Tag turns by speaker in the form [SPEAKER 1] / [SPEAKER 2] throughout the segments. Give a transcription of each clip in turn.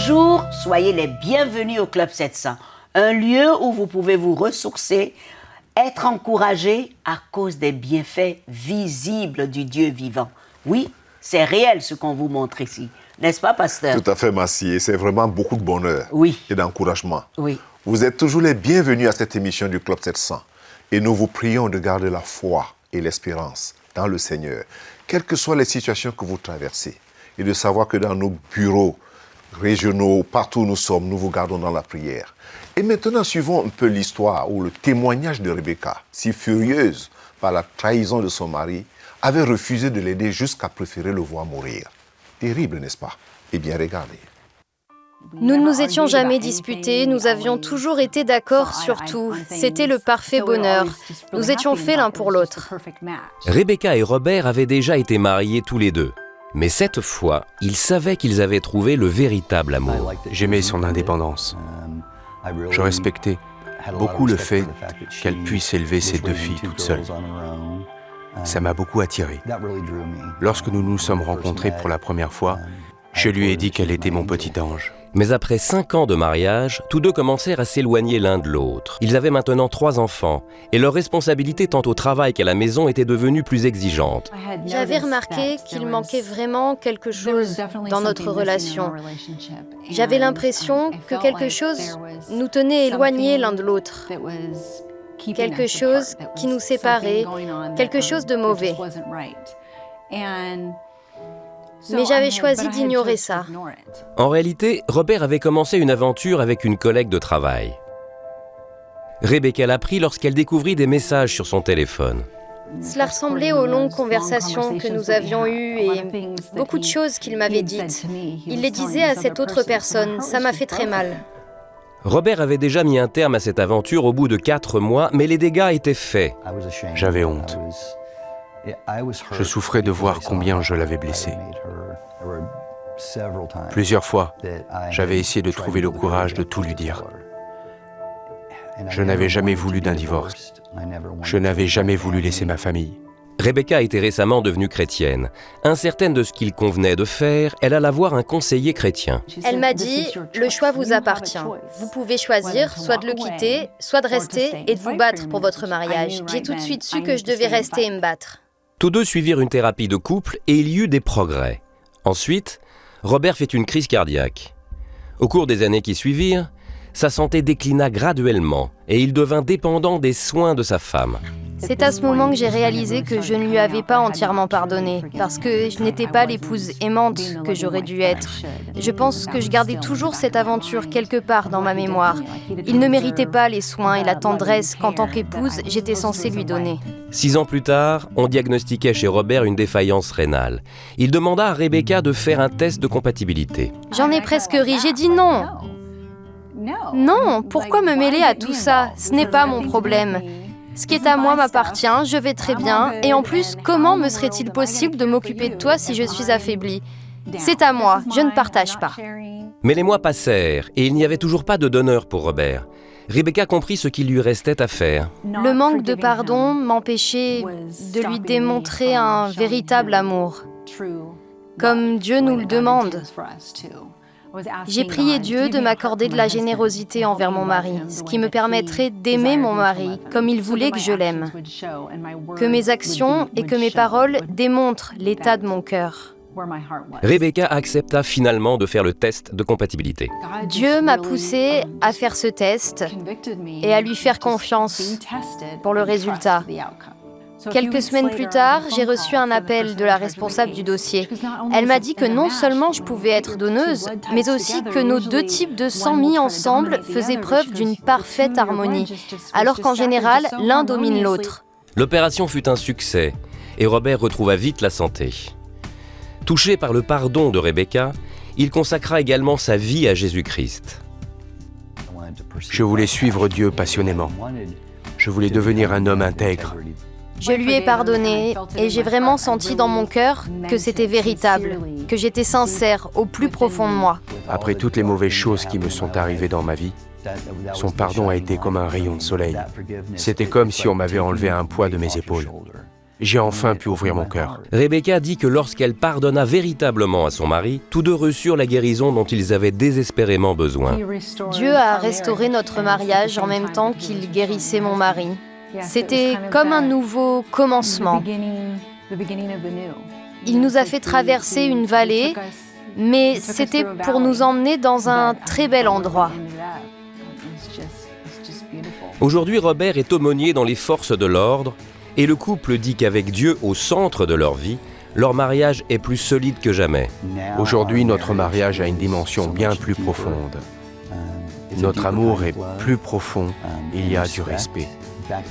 [SPEAKER 1] Bonjour, soyez les bienvenus au Club 700, un lieu où vous pouvez vous ressourcer, être encouragé à cause des bienfaits visibles du Dieu vivant. Oui, c'est réel ce qu'on vous montre ici, n'est-ce pas, pasteur?
[SPEAKER 2] Tout à fait, Massi, et c'est vraiment beaucoup de bonheur et d'encouragement.
[SPEAKER 1] Oui.
[SPEAKER 2] Vous êtes toujours les bienvenus à cette émission du Club 700 et nous vous prions de garder la foi et l'espérance dans le Seigneur, quelles que soient les situations que vous traversez, et de savoir que dans nos bureaux régionaux, partout où nous sommes, nous vous gardons dans la prière. Et maintenant, suivons un peu l'histoire ou le témoignage de Rebecca, si furieuse par la trahison de son mari, avait refusé de l'aider jusqu'à préférer le voir mourir. Terrible, n'est-ce pas? Eh bien, regardez.
[SPEAKER 3] Nous ne nous étions jamais disputés, nous avions toujours été d'accord sur tout. C'était le parfait bonheur. Nous étions faits l'un pour l'autre.
[SPEAKER 4] Rebecca et Robert avaient déjà été mariés tous les deux. Mais cette fois, ils savaient qu'ils avaient trouvé le véritable amour.
[SPEAKER 5] J'aimais son indépendance. Je respectais beaucoup le fait qu'elle puisse élever ses deux filles toute seule. Ça m'a beaucoup attiré. Lorsque nous nous sommes rencontrés pour la première fois, je lui ai dit qu'elle était mon petit ange.
[SPEAKER 4] Mais après 5 ans de mariage, tous deux commencèrent à s'éloigner l'un de l'autre. Ils avaient maintenant 3 enfants, et leurs responsabilités tant au travail qu'à la maison étaient devenues plus exigeantes.
[SPEAKER 3] J'avais remarqué qu'il manquait vraiment quelque chose dans notre relation. J'avais l'impression que quelque chose nous tenait éloignés l'un de l'autre. Quelque chose qui nous séparait, quelque chose de mauvais. Mais j'avais choisi d'ignorer ça.
[SPEAKER 4] En réalité, Robert avait commencé une aventure avec une collègue de travail. Rebecca l'apprit lorsqu'elle découvrit des messages sur son téléphone.
[SPEAKER 3] Cela ressemblait aux longues conversations que nous avions eues et beaucoup de choses qu'il m'avait dites. Il les disait à cette autre personne, ça m'a fait très mal.
[SPEAKER 4] Robert avait déjà mis un terme à cette aventure au bout de 4 mois, mais les dégâts étaient faits.
[SPEAKER 5] J'avais honte. Je souffrais de voir combien je l'avais blessée. Plusieurs fois, j'avais essayé de trouver le courage de tout lui dire. Je n'avais jamais voulu d'un divorce. Je n'avais jamais voulu laisser ma famille.
[SPEAKER 4] Rebecca était récemment devenue chrétienne. Incertaine de ce qu'il convenait de faire, elle alla voir un conseiller chrétien.
[SPEAKER 3] Elle m'a dit, le choix vous appartient. Vous pouvez choisir soit de le quitter, soit de rester et de vous battre pour votre mariage. J'ai tout de suite su que je devais rester et me battre.
[SPEAKER 4] Tous deux suivirent une thérapie de couple et il y eut des progrès. Ensuite, Robert fit une crise cardiaque. Au cours des années qui suivirent, sa santé déclina graduellement et il devint dépendant des soins de sa femme.
[SPEAKER 3] C'est à ce moment que j'ai réalisé que je ne lui avais pas entièrement pardonné, parce que je n'étais pas l'épouse aimante que j'aurais dû être. Je pense que je gardais toujours cette aventure quelque part dans ma mémoire. Il ne méritait pas les soins et la tendresse qu'en tant qu'épouse, j'étais censée lui donner.
[SPEAKER 4] 6 ans plus tard, on diagnostiquait chez Robert une défaillance rénale. Il demanda à Rebecca de faire un test de compatibilité.
[SPEAKER 3] J'en ai presque ri, j'ai dit non. Non, pourquoi me mêler à tout ça? Ce n'est pas mon problème. Ce qui est à moi m'appartient, je vais très bien, et en plus, comment me serait-il possible de m'occuper de toi si je suis affaiblie? C'est à moi, je ne partage pas.
[SPEAKER 4] Mais les mois passèrent, et il n'y avait toujours pas de donneur pour Robert. Rebecca comprit ce qu'il lui restait à faire.
[SPEAKER 3] Le manque de pardon m'empêchait de lui démontrer un véritable amour, comme Dieu nous le demande. J'ai prié Dieu de m'accorder de la générosité envers mon mari, ce qui me permettrait d'aimer mon mari comme il voulait que je l'aime. Que mes actions et que mes paroles démontrent l'état de mon cœur.
[SPEAKER 4] Rebecca accepta finalement de faire le test de compatibilité.
[SPEAKER 3] Dieu m'a poussée à faire ce test et à lui faire confiance pour le résultat. Quelques semaines plus tard, j'ai reçu un appel de la responsable du dossier. Elle m'a dit que non seulement je pouvais être donneuse, mais aussi que nos 2 types de sang mis ensemble faisaient preuve d'une parfaite harmonie, alors qu'en général, l'un domine l'autre.
[SPEAKER 4] L'opération fut un succès et Robert retrouva vite la santé. Touché par le pardon de Rebecca, il consacra également sa vie à Jésus-Christ.
[SPEAKER 5] Je voulais suivre Dieu passionnément. Je voulais devenir un homme intègre.
[SPEAKER 3] Je lui ai pardonné et j'ai vraiment senti dans mon cœur que c'était véritable, que j'étais sincère au plus profond de moi.
[SPEAKER 5] Après toutes les mauvaises choses qui me sont arrivées dans ma vie, son pardon a été comme un rayon de soleil. C'était comme si on m'avait enlevé un poids de mes épaules. j'ai enfin pu ouvrir mon cœur.
[SPEAKER 4] Rebecca dit que lorsqu'elle pardonna véritablement à son mari, tous deux reçurent la guérison dont ils avaient désespérément besoin.
[SPEAKER 3] Dieu a restauré notre mariage en même temps qu'il guérissait mon mari. C'était comme un nouveau commencement. Il nous a fait traverser une vallée, mais c'était pour nous emmener dans un très bel endroit.
[SPEAKER 4] Aujourd'hui, Robert est aumônier dans les forces de l'ordre et le couple dit qu'avec Dieu au centre de leur vie, leur mariage est plus solide que jamais.
[SPEAKER 5] Aujourd'hui, notre mariage a une dimension bien plus profonde. Notre amour est plus profond, il y a du respect.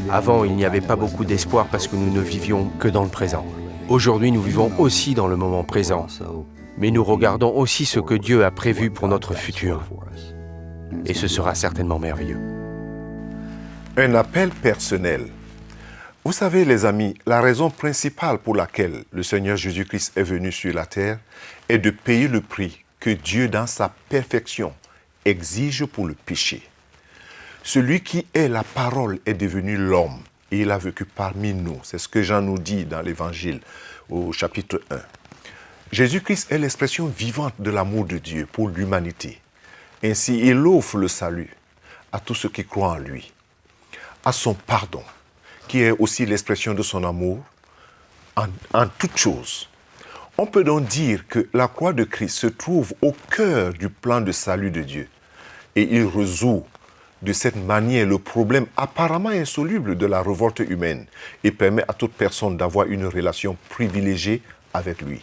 [SPEAKER 5] Avant, il n'y avait pas beaucoup d'espoir parce que nous ne vivions que dans le présent. Aujourd'hui, nous vivons aussi dans le moment présent, mais nous regardons aussi ce que Dieu a prévu pour notre futur. Et ce sera certainement merveilleux.
[SPEAKER 2] Un appel personnel. Vous savez, les amis, la raison principale pour laquelle le Seigneur Jésus-Christ est venu sur la terre est de payer le prix que Dieu, dans sa perfection, exige pour le péché. Celui qui est la parole est devenu l'homme et il a vécu parmi nous. C'est ce que Jean nous dit dans l'Évangile au chapitre 1. Jésus-Christ est l'expression vivante de l'amour de Dieu pour l'humanité. Ainsi, il offre le salut à tous ceux qui croient en lui, à son pardon, qui est aussi l'expression de son amour en toutes choses. On peut donc dire que la croix de Christ se trouve au cœur du plan de salut de Dieu et il résout de cette manière le problème apparemment insoluble de la révolte humaine et permet à toute personne d'avoir une relation privilégiée avec lui.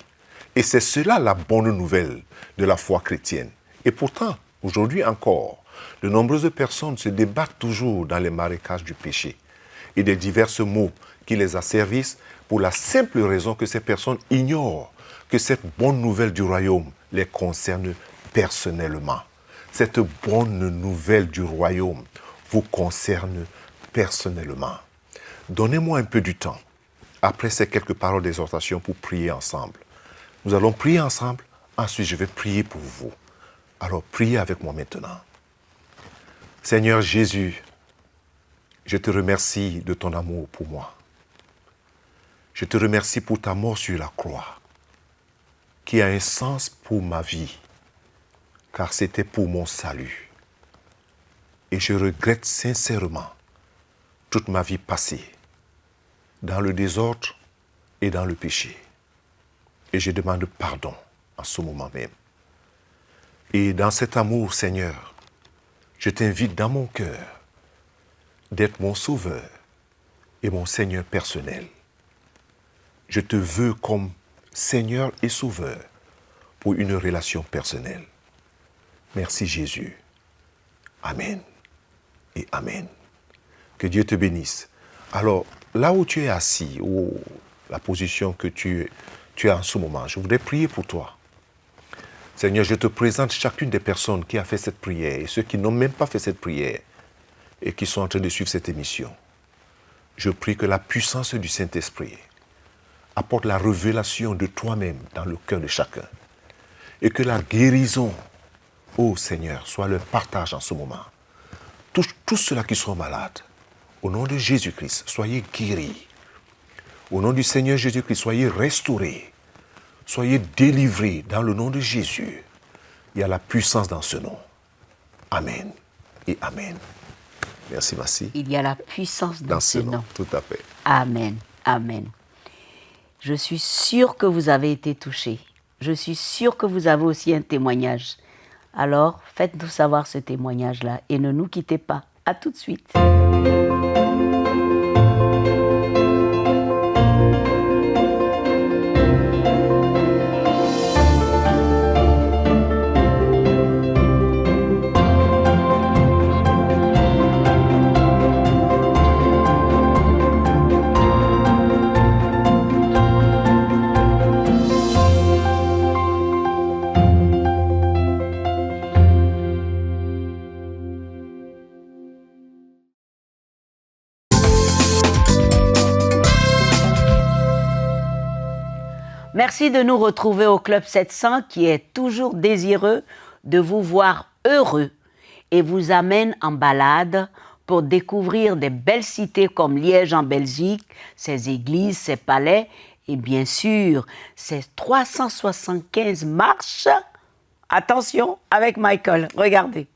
[SPEAKER 2] Et c'est cela la bonne nouvelle de la foi chrétienne. Et pourtant, aujourd'hui encore, de nombreuses personnes se débattent toujours dans les marécages du péché et des diverses maux qui les asservissent pour la simple raison que ces personnes ignorent que cette bonne nouvelle du royaume les concerne personnellement. Cette bonne nouvelle du royaume vous concerne personnellement. Donnez-moi un peu du temps, après ces quelques paroles d'exhortation, pour prier ensemble. Nous allons prier ensemble, ensuite je vais prier pour vous. Alors priez avec moi maintenant. Seigneur Jésus, je te remercie de ton amour pour moi. Je te remercie pour ta mort sur la croix, qui a un sens pour ma vie, car c'était pour mon salut. Et je regrette sincèrement toute ma vie passée, dans le désordre et dans le péché. Et je demande pardon en ce moment même. Et dans cet amour, Seigneur, je t'invite dans mon cœur d'être mon sauveur et mon Seigneur personnel. Je te veux comme Seigneur et Sauveur pour une relation personnelle. Merci Jésus. Amen et Amen. Que Dieu te bénisse. Alors, là où tu es assis, ou la position que tu as en ce moment, je voudrais prier pour toi. Seigneur, je te présente chacune des personnes qui a fait cette prière et ceux qui n'ont même pas fait cette prière et qui sont en train de suivre cette émission. Je prie que la puissance du Saint-Esprit apporte la révélation de toi-même dans le cœur de chacun et que la guérison, ô Seigneur, soit leur partage en ce moment. Tous ceux-là qui sont malades, au nom de Jésus-Christ, soyez guéris. Au nom du Seigneur Jésus-Christ, soyez restaurés. Soyez délivrés dans le nom de Jésus. Il y a la puissance dans ce nom. Amen et Amen. Merci, Massi.
[SPEAKER 1] Il y a la puissance dans ce nom.
[SPEAKER 2] Tout à fait.
[SPEAKER 1] Amen. Amen. Je suis sûre que vous avez été touchés. Je suis sûre que vous avez aussi un témoignage. Alors, faites-nous savoir ce témoignage-là et ne nous quittez pas. À tout de suite. Merci de nous retrouver au Club 700 qui est toujours désireux de vous voir heureux et vous amène en balade pour découvrir des belles cités comme Liège en Belgique, ses églises, ses palais et bien sûr ses 375 marches. Attention avec Michael, regardez.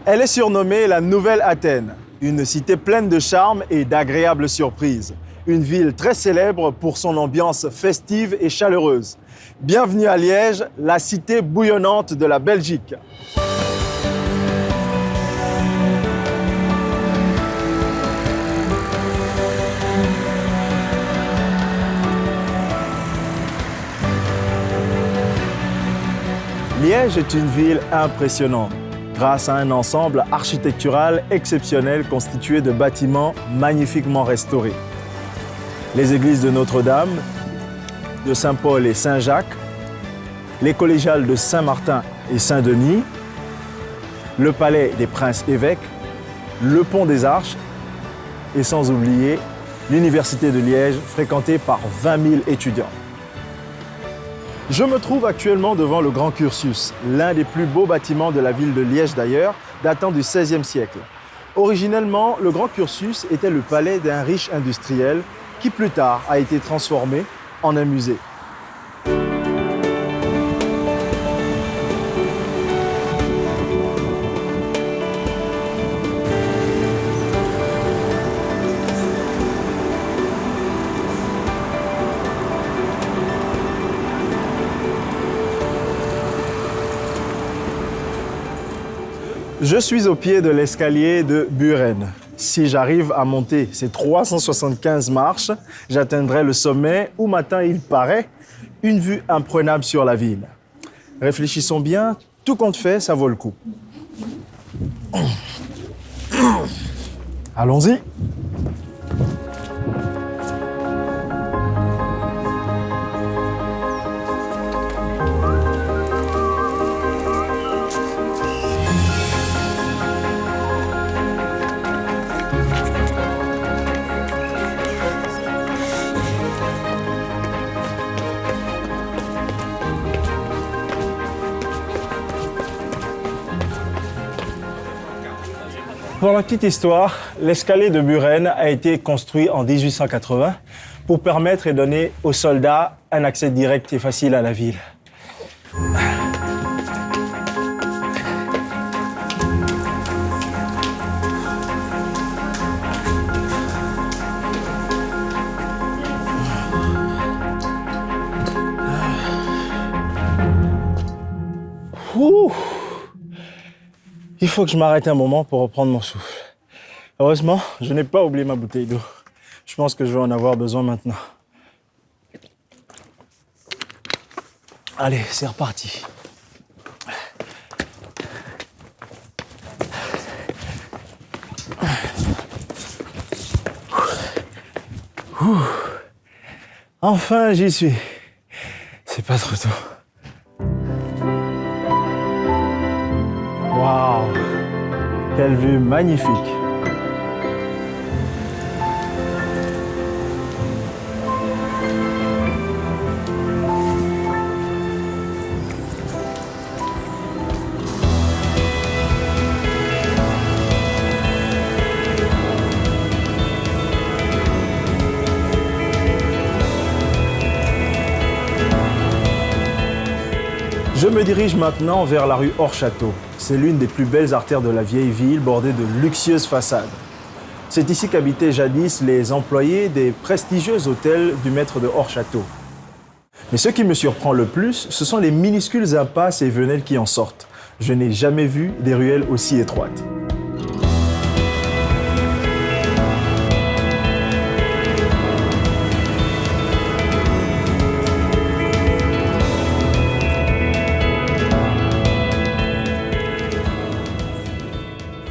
[SPEAKER 6] Elle est surnommée la Nouvelle Athènes, une cité pleine de charme et d'agréables surprises. Une ville très célèbre pour son ambiance festive et chaleureuse. Bienvenue à Liège, la cité bouillonnante de la Belgique. Liège est une ville impressionnante, grâce à un ensemble architectural exceptionnel constitué de bâtiments magnifiquement restaurés. Les églises de Notre-Dame, de Saint-Paul et Saint-Jacques, les collégiales de Saint-Martin et Saint-Denis, le palais des princes-évêques, le pont des Arches et sans oublier l'université de Liège fréquentée par 20 000 étudiants. Je me trouve actuellement devant le Grand Cursus, l'un des plus beaux bâtiments de la ville de Liège d'ailleurs, datant du XVIe siècle. Originellement, le Grand Cursus était le palais d'un riche industriel qui plus tard a été transformé en un musée. Je suis au pied de l'escalier de Buren. Si j'arrive à monter ces 375 marches, j'atteindrai le sommet où matin il paraît une vue imprenable sur la ville. Réfléchissons bien, tout compte fait, ça vaut le coup. Allons-y. Pour la petite histoire, l'escalier de Buren a été construit en 1880 pour permettre et donner aux soldats un accès direct et facile à la ville. Ouh. Il faut que je m'arrête un moment pour reprendre mon souffle. Heureusement, je n'ai pas oublié ma bouteille d'eau. Je pense que je vais en avoir besoin maintenant. Allez, c'est reparti. Enfin, j'y suis. C'est pas trop tôt. Waouh! Quelle vue magnifique! Je me dirige maintenant vers la rue Hors-Château. C'est l'une des plus belles artères de la vieille ville, bordée de luxueuses façades. C'est ici qu'habitaient jadis les employés des prestigieux hôtels du maître de Hors-Château. Mais ce qui me surprend le plus, ce sont les minuscules impasses et venelles qui en sortent. Je n'ai jamais vu des ruelles aussi étroites.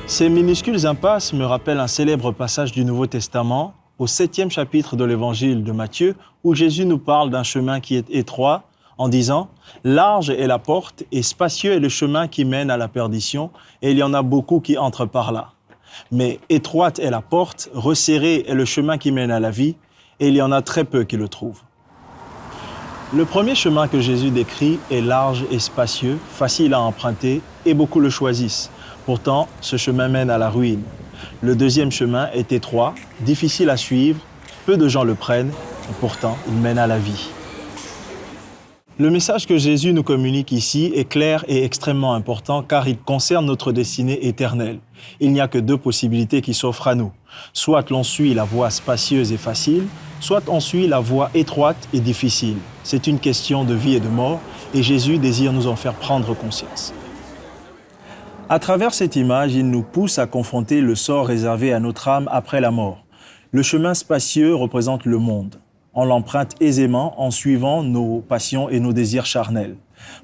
[SPEAKER 6] Ces minuscules impasses me rappellent un célèbre passage du Nouveau Testament, au 7e chapitre de l'Évangile de Matthieu, où Jésus nous parle d'un chemin qui est étroit, en disant « Large est la porte et spacieux est le chemin qui mène à la perdition, et il y en a beaucoup qui entrent par là. Mais étroite est la porte, resserré est le chemin qui mène à la vie, et il y en a très peu qui le trouvent. » Le premier chemin que Jésus décrit est large et spacieux, facile à emprunter, et beaucoup le choisissent. Pourtant, ce chemin mène à la ruine. Le deuxième chemin est étroit, difficile à suivre, peu de gens le prennent, et pourtant, il mène à la vie. Le message que Jésus nous communique ici est clair et extrêmement important car il concerne notre destinée éternelle. Il n'y a que deux possibilités qui s'offrent à nous. Soit l'on suit la voie spacieuse et facile, soit on suit la voie étroite et difficile. C'est une question de vie et de mort et Jésus désire nous en faire prendre conscience. À travers cette image, il nous pousse à confronter le sort réservé à notre âme après la mort. Le chemin spacieux représente le monde. On l'emprunte aisément en suivant nos passions et nos désirs charnels.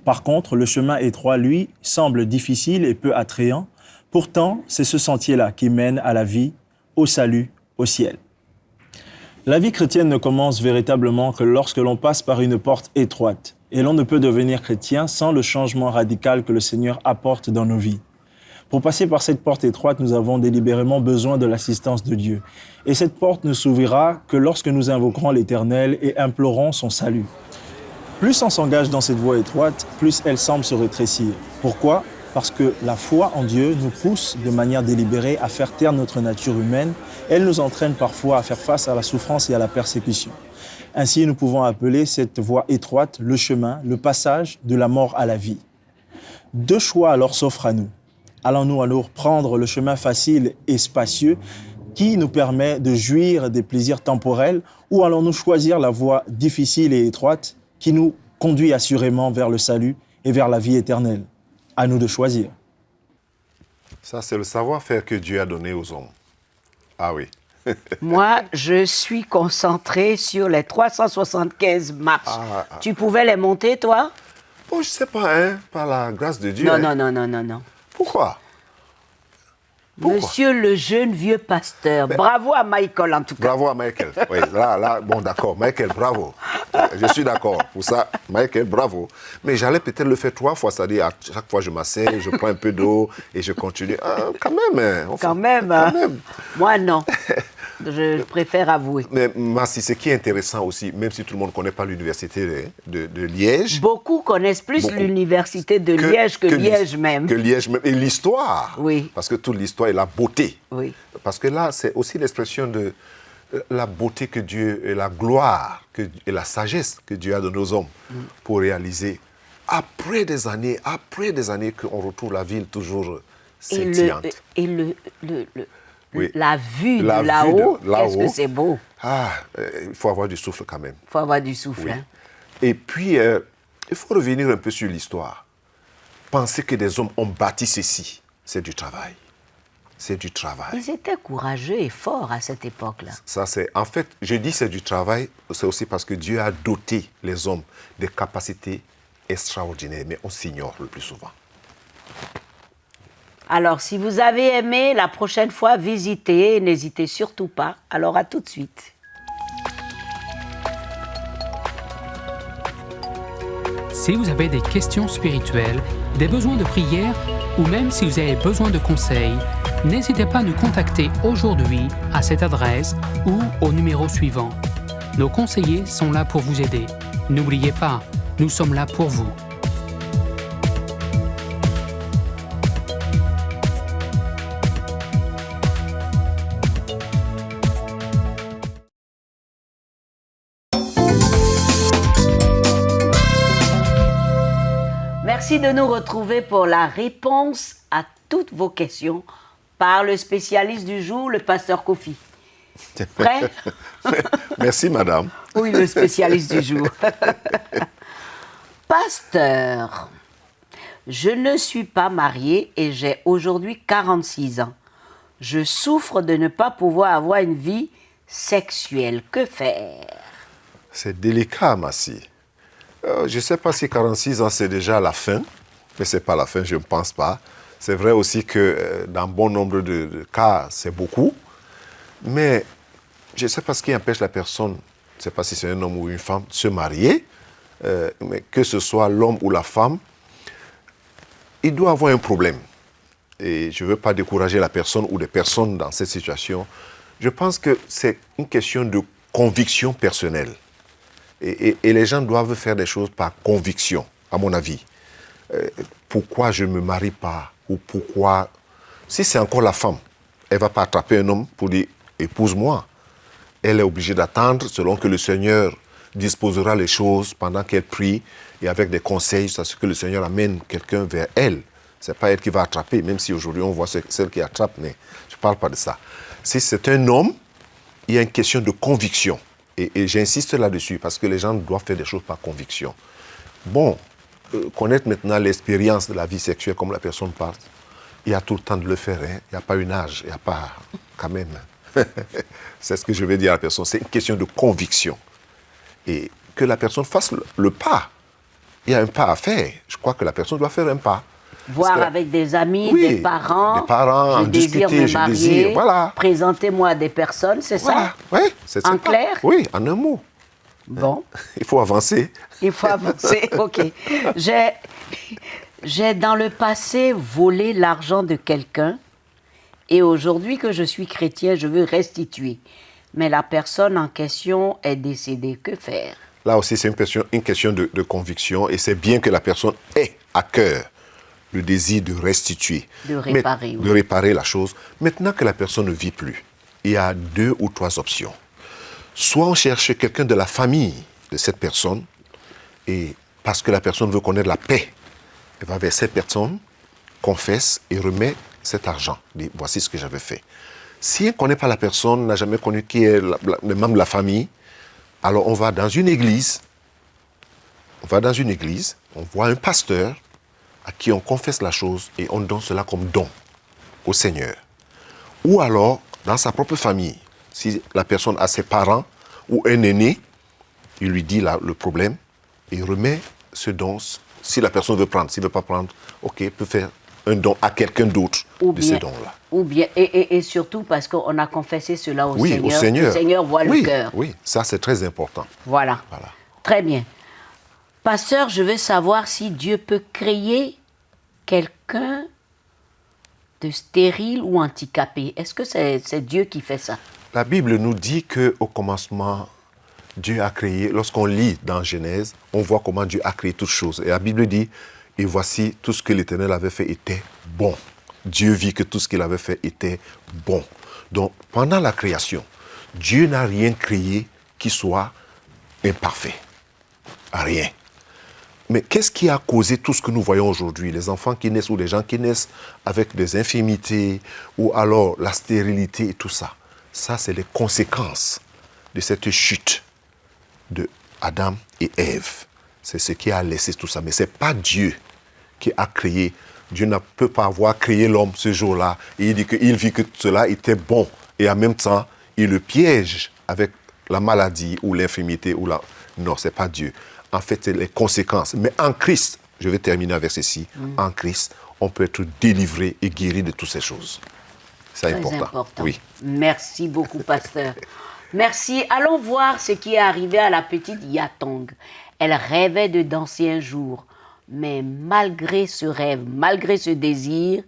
[SPEAKER 6] Par contre, le chemin étroit, lui, semble difficile et peu attrayant. Pourtant, c'est ce sentier-là qui mène à la vie, au salut, au ciel. La vie chrétienne ne commence véritablement que lorsque l'on passe par une porte étroite. Et l'on ne peut devenir chrétien sans le changement radical que le Seigneur apporte dans nos vies. Pour passer par cette porte étroite, nous avons délibérément besoin de l'assistance de Dieu. Et cette porte ne s'ouvrira que lorsque nous invoquerons l'Éternel et implorons son salut. Plus on s'engage dans cette voie étroite, plus elle semble se rétrécir. Pourquoi ? Parce que la foi en Dieu nous pousse de manière délibérée à faire taire notre nature humaine. Elle nous entraîne parfois à faire face à la souffrance et à la persécution. Ainsi, nous pouvons appeler cette voie étroite le chemin, le passage de la mort à la vie. Deux choix alors s'offrent à nous. Allons-nous alors prendre le chemin facile et spacieux qui nous permet de jouir des plaisirs temporels ou allons-nous choisir la voie difficile et étroite qui nous conduit assurément vers le salut et vers la vie éternelle? À nous de choisir.
[SPEAKER 2] Ça, c'est le savoir-faire que Dieu a donné aux hommes. Ah oui.
[SPEAKER 1] Moi, je suis concentrée sur les 375 marches. Tu pouvais les monter, toi?
[SPEAKER 2] Bon, je ne sais pas, hein, par la grâce de Dieu.
[SPEAKER 1] Non.
[SPEAKER 2] Pourquoi?
[SPEAKER 1] Monsieur le jeune vieux pasteur, bravo à Michael en tout cas.
[SPEAKER 2] Bravo à Michael. Oui, là, bon, d'accord. Michael, bravo. Je suis d'accord pour ça. Michael, bravo. Mais j'allais peut-être le faire 3 fois, c'est-à-dire à chaque fois je m'asseye, je prends un peu d'eau et je continue. Quand même.
[SPEAKER 1] Quand même. Moi, non. Je préfère avouer.
[SPEAKER 2] Mais Massi, ce qui est intéressant aussi, même si tout le monde ne connaît pas l'université de Liège.
[SPEAKER 1] Beaucoup connaissent plus l'université de Liège que Liège même.
[SPEAKER 2] Que Liège même. Et l'histoire.
[SPEAKER 1] Oui.
[SPEAKER 2] Parce que toute l'histoire et la beauté.
[SPEAKER 1] Oui.
[SPEAKER 2] Parce que là, c'est aussi l'expression de la beauté que Dieu et la gloire et la sagesse que Dieu a donnée aux hommes pour réaliser. Après des années qu'on retrouve la ville toujours scintillante.
[SPEAKER 1] Oui. La vue de là-haut, qu'est-ce que c'est beau.
[SPEAKER 2] Il faut avoir du souffle quand même.
[SPEAKER 1] Il faut avoir du souffle.
[SPEAKER 2] Oui.
[SPEAKER 1] Hein.
[SPEAKER 2] Et puis, il faut revenir un peu sur l'histoire. Penser que des hommes ont bâti ceci, c'est du travail. C'est du travail.
[SPEAKER 1] Ils étaient courageux et forts à cette époque-là.
[SPEAKER 2] En fait, je dis c'est du travail, c'est aussi parce que Dieu a doté les hommes de capacités extraordinaires, mais on s'ignore le plus souvent.
[SPEAKER 1] Alors, si vous avez aimé, la prochaine fois, visitez, n'hésitez surtout pas. Alors, à tout de suite.
[SPEAKER 7] Si vous avez des questions spirituelles, des besoins de prière ou même si vous avez besoin de conseils, n'hésitez pas à nous contacter aujourd'hui à cette adresse ou au numéro suivant. Nos conseillers sont là pour vous aider. N'oubliez pas, nous sommes là pour vous.
[SPEAKER 1] Merci de nous retrouver pour la réponse à toutes vos questions par le spécialiste du jour, le pasteur Kofi. Prêt?
[SPEAKER 2] Merci, madame.
[SPEAKER 1] Oui, le spécialiste du jour. Pasteur, je ne suis pas marié et j'ai aujourd'hui 46 ans. Je souffre de ne pas pouvoir avoir une vie sexuelle. Que faire?
[SPEAKER 2] C'est délicat, Massi. Je ne sais pas si 46 ans, c'est déjà la fin, mais ce n'est pas la fin, je ne pense pas. C'est vrai aussi que dans bon nombre de cas, c'est beaucoup. Mais je ne sais pas ce qui empêche la personne, je ne sais pas si c'est un homme ou une femme, de se marier, mais que ce soit l'homme ou la femme, il doit avoir un problème. Et je ne veux pas décourager la personne ou les personnes dans cette situation. Je pense que c'est une question de conviction personnelle. Et les gens doivent faire des choses par conviction, à mon avis. Pourquoi je ne me marie pas ou pourquoi Si c'est encore la femme, elle ne va pas attraper un homme pour dire « épouse-moi ». Elle est obligée d'attendre selon que le Seigneur disposera les choses pendant qu'elle prie et avec des conseils, c'est ce que le Seigneur amène quelqu'un vers elle. Ce n'est pas elle qui va attraper, même si aujourd'hui on voit celle qui attrape, mais je ne parle pas de ça. Si c'est un homme, il y a une question de conviction. Et j'insiste là-dessus parce que les gens doivent faire des choses par conviction. Bon, connaître maintenant l'expérience de la vie sexuelle comme la personne parle, il y a tout le temps de le faire. Hein. Il n'y a pas un âge, il n'y a pas quand même. C'est ce que je vais dire à la personne. C'est une question de conviction. Et que la personne fasse le pas. Il y a un pas à faire. Je crois que la personne doit faire un pas.
[SPEAKER 1] Voir avec des amis,
[SPEAKER 2] oui,
[SPEAKER 1] des parents.
[SPEAKER 2] Des parents,
[SPEAKER 1] discuter,
[SPEAKER 2] je désire, voilà.
[SPEAKER 1] Présentez-moi des personnes, c'est
[SPEAKER 2] voilà.
[SPEAKER 1] ça?
[SPEAKER 2] Oui, c'est ça.
[SPEAKER 1] En clair?
[SPEAKER 2] Oui, en un mot.
[SPEAKER 1] Bon.
[SPEAKER 2] Il faut avancer.
[SPEAKER 1] Il faut avancer, ok. J'ai dans le passé volé l'argent de quelqu'un et aujourd'hui que je suis chrétien, je veux restituer. Mais la personne en question est décédée. Que faire?
[SPEAKER 2] Là aussi, c'est une question de conviction et c'est bien que la personne ait à cœur le désir de restituer.
[SPEAKER 1] De réparer, oui.
[SPEAKER 2] De réparer la chose. Maintenant que la personne ne vit plus, il y a 2 ou 3 options. Soit on cherche quelqu'un de la famille de cette personne et parce que la personne veut connaître la paix, elle va vers cette personne, confesse et remet cet argent. Dit, voici ce que j'avais fait. Si elle ne connaît pas la personne, n'a jamais connu qui est le membre de la famille, alors on va dans une église, on voit un pasteur à qui on confesse la chose et on donne cela comme don au Seigneur. Ou alors, dans sa propre famille, si la personne a ses parents ou un aîné, il lui dit le problème et il remet ce don. Si la personne veut prendre, s'il ne veut pas prendre, ok, il peut faire un don à quelqu'un d'autre de ces dons-là.
[SPEAKER 1] Ou bien, et surtout parce qu'on a confessé cela au Seigneur.
[SPEAKER 2] Au Seigneur.
[SPEAKER 1] Le Seigneur voit le cœur.
[SPEAKER 2] Oui, ça c'est très important.
[SPEAKER 1] Voilà. Très bien. Pasteur, je veux savoir si Dieu peut créer quelqu'un de stérile ou handicapé. Est-ce que c'est Dieu qui fait ça?
[SPEAKER 2] La Bible nous dit qu'au commencement, Dieu a créé, lorsqu'on lit dans Genèse, on voit comment Dieu a créé toutes choses. Et la Bible dit, et voici tout ce que l'Éternel avait fait était bon. Dieu vit que tout ce qu'il avait fait était bon. Donc, pendant la création, Dieu n'a rien créé qui soit imparfait. Rien. Mais qu'est-ce qui a causé tout ce que nous voyons aujourd'hui? Les enfants qui naissent ou les gens qui naissent avec des infirmités ou alors la stérilité et tout ça. Ça, c'est les conséquences de cette chute de Adam et Ève. C'est ce qui a laissé tout ça. Mais ce n'est pas Dieu qui a créé. Dieu ne peut pas avoir créé l'homme ce jour-là. Et il dit qu'il vit que cela était bon. Et en même temps, il le piège avec la maladie ou l'infirmité. Non, ce n'est pas Dieu. En fait, c'est les conséquences. Mais en Christ, je vais terminer avec ceci, en Christ, on peut être délivré et guéri de toutes ces choses. C'est important. Oui.
[SPEAKER 1] Merci beaucoup, pasteur. Merci. Allons voir ce qui est arrivé à la petite Yatong. Elle rêvait de danser un jour. Mais malgré ce rêve, malgré ce désir,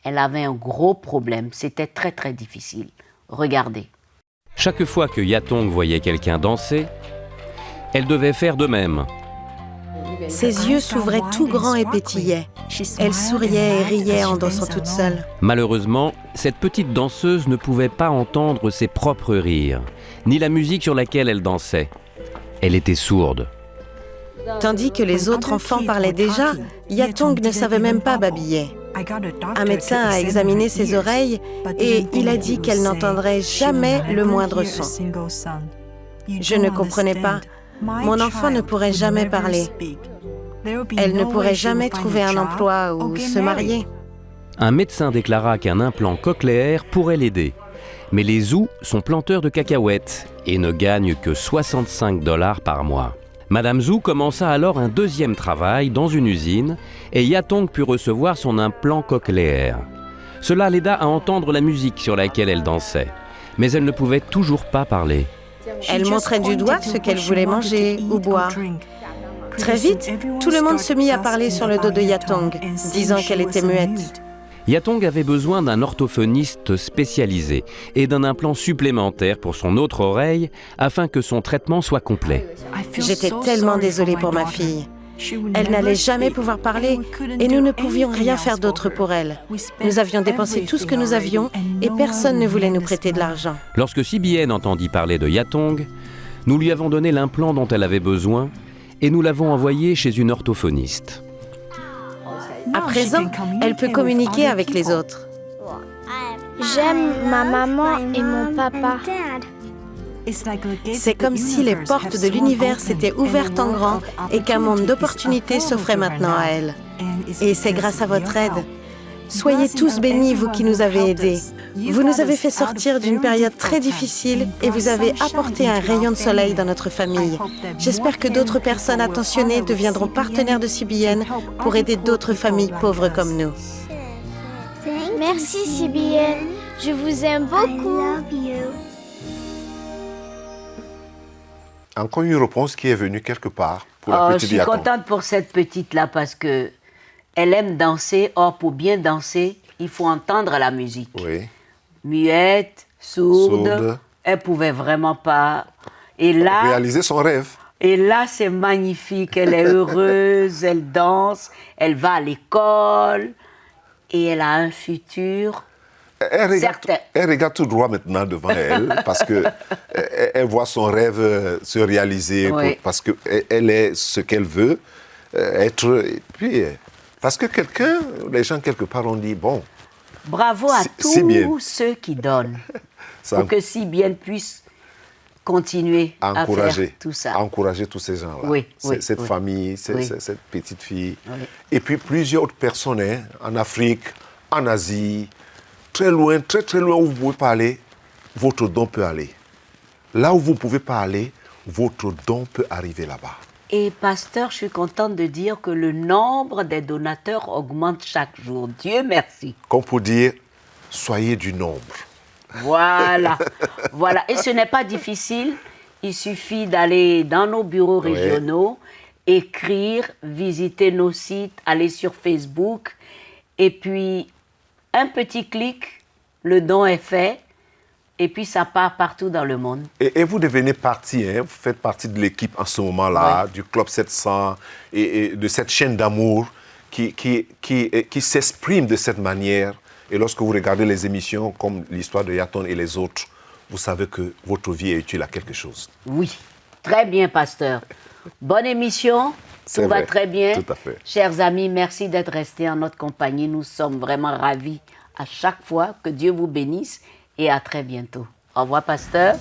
[SPEAKER 1] elle avait un gros problème. C'était très, très difficile. Regardez.
[SPEAKER 4] Chaque fois que Yatong voyait quelqu'un danser, elle devait faire de même.
[SPEAKER 8] Ses yeux s'ouvraient tout grands et pétillaient. Elle souriait et riait en dansant toute seule.
[SPEAKER 4] Malheureusement, cette petite danseuse ne pouvait pas entendre ses propres rires, ni la musique sur laquelle elle dansait. Elle était sourde.
[SPEAKER 8] Tandis que les autres enfants parlaient déjà, Yatong ne savait même pas babiller. Un médecin a examiné ses oreilles et il a dit qu'elle n'entendrait jamais le moindre son. Je ne comprenais pas. Mon enfant ne pourrait jamais parler. Elle ne pourrait jamais trouver un emploi ou se marier.
[SPEAKER 4] Un médecin déclara qu'un implant cochléaire pourrait l'aider. Mais les Zhou sont planteurs de cacahuètes et ne gagnent que 65 $ par mois. Madame Zhou commença alors un deuxième travail dans une usine et Yatong put recevoir son implant cochléaire. Cela l'aida à entendre la musique sur laquelle elle dansait. Mais elle ne pouvait toujours pas parler.
[SPEAKER 8] Elle montrait du doigt ce qu'elle voulait manger ou boire. Très vite, tout le monde se mit à parler sur le dos de Yatong, disant qu'elle était muette.
[SPEAKER 4] Yatong avait besoin d'un orthophoniste spécialisé et d'un implant supplémentaire pour son autre oreille afin que son traitement soit complet.
[SPEAKER 8] J'étais tellement désolée pour ma fille. Elle n'allait jamais pouvoir parler et nous ne pouvions rien faire d'autre pour elle. Nous avions dépensé tout ce que nous avions et personne ne voulait nous prêter de l'argent.
[SPEAKER 4] Lorsque CBN entendit parler de Yatong, nous lui avons donné l'implant dont elle avait besoin et nous l'avons envoyé chez une orthophoniste.
[SPEAKER 8] À présent, elle peut communiquer avec les autres.
[SPEAKER 9] J'aime ma maman et mon papa.
[SPEAKER 8] C'est comme si les portes de l'univers s'étaient ouvertes en grand et qu'un monde d'opportunités s'offrait maintenant à elle. Et c'est grâce à votre aide. Soyez tous bénis, vous qui nous avez aidés. Vous nous avez fait sortir d'une période très difficile et vous avez apporté un rayon de soleil dans notre famille. J'espère que d'autres personnes attentionnées deviendront partenaires de CBN pour aider d'autres familles pauvres comme nous.
[SPEAKER 9] Merci CBN, je vous aime beaucoup.
[SPEAKER 2] Encore une réponse qui est venue quelque part pour la petite
[SPEAKER 1] Je suis
[SPEAKER 2] Yatong.
[SPEAKER 1] contente pour cette petite-là parce que elle aime danser. Or, pour bien danser, il faut entendre la musique.
[SPEAKER 2] Oui.
[SPEAKER 1] Muette, sourde, elle pouvait vraiment pas. Et là,
[SPEAKER 2] réaliser son rêve.
[SPEAKER 1] Et là, c'est magnifique. Elle est heureuse, elle danse, elle va à l'école et elle a un futur.
[SPEAKER 2] Elle regarde tout droit maintenant devant elle parce que elle voit son rêve se réaliser parce que elle est ce qu'elle veut être. Et puis, parce que les gens quelque part ont dit bon.
[SPEAKER 1] Bravo à tous ceux qui donnent pour que CBN puisse continuer à faire tout ça.
[SPEAKER 2] Encourager tous ces gens-là. Cette famille, cette petite fille.
[SPEAKER 1] Oui.
[SPEAKER 2] Et puis plusieurs autres personnes en Afrique, en Asie. Très loin, très très loin où vous pouvez pas aller, votre don peut aller. Là où vous ne pouvez pas aller, votre don peut arriver là-bas.
[SPEAKER 1] Et pasteur, je suis contente de dire que le nombre des donateurs augmente chaque jour. Dieu merci.
[SPEAKER 2] Comme pour dire, soyez du nombre.
[SPEAKER 1] Voilà, voilà. Et ce n'est pas difficile. Il suffit d'aller dans nos bureaux régionaux, écrire, visiter nos sites, aller sur Facebook et puis un petit clic, le don est fait, et puis ça part partout dans le monde.
[SPEAKER 2] Et vous devenez partie, vous faites partie de l'équipe en ce moment-là, du Club 700, et de cette chaîne d'amour qui s'exprime de cette manière. Et lorsque vous regardez les émissions comme l'histoire de Yatong et les autres, vous savez que votre vie est utile à quelque chose.
[SPEAKER 1] Oui, très bien, pasteur. Bonne émission. Tout va très bien.
[SPEAKER 2] Tout à fait.
[SPEAKER 1] Chers amis, merci d'être restés en notre compagnie. Nous sommes vraiment ravis à chaque fois. Que Dieu vous bénisse et à très bientôt. Au revoir, pasteur.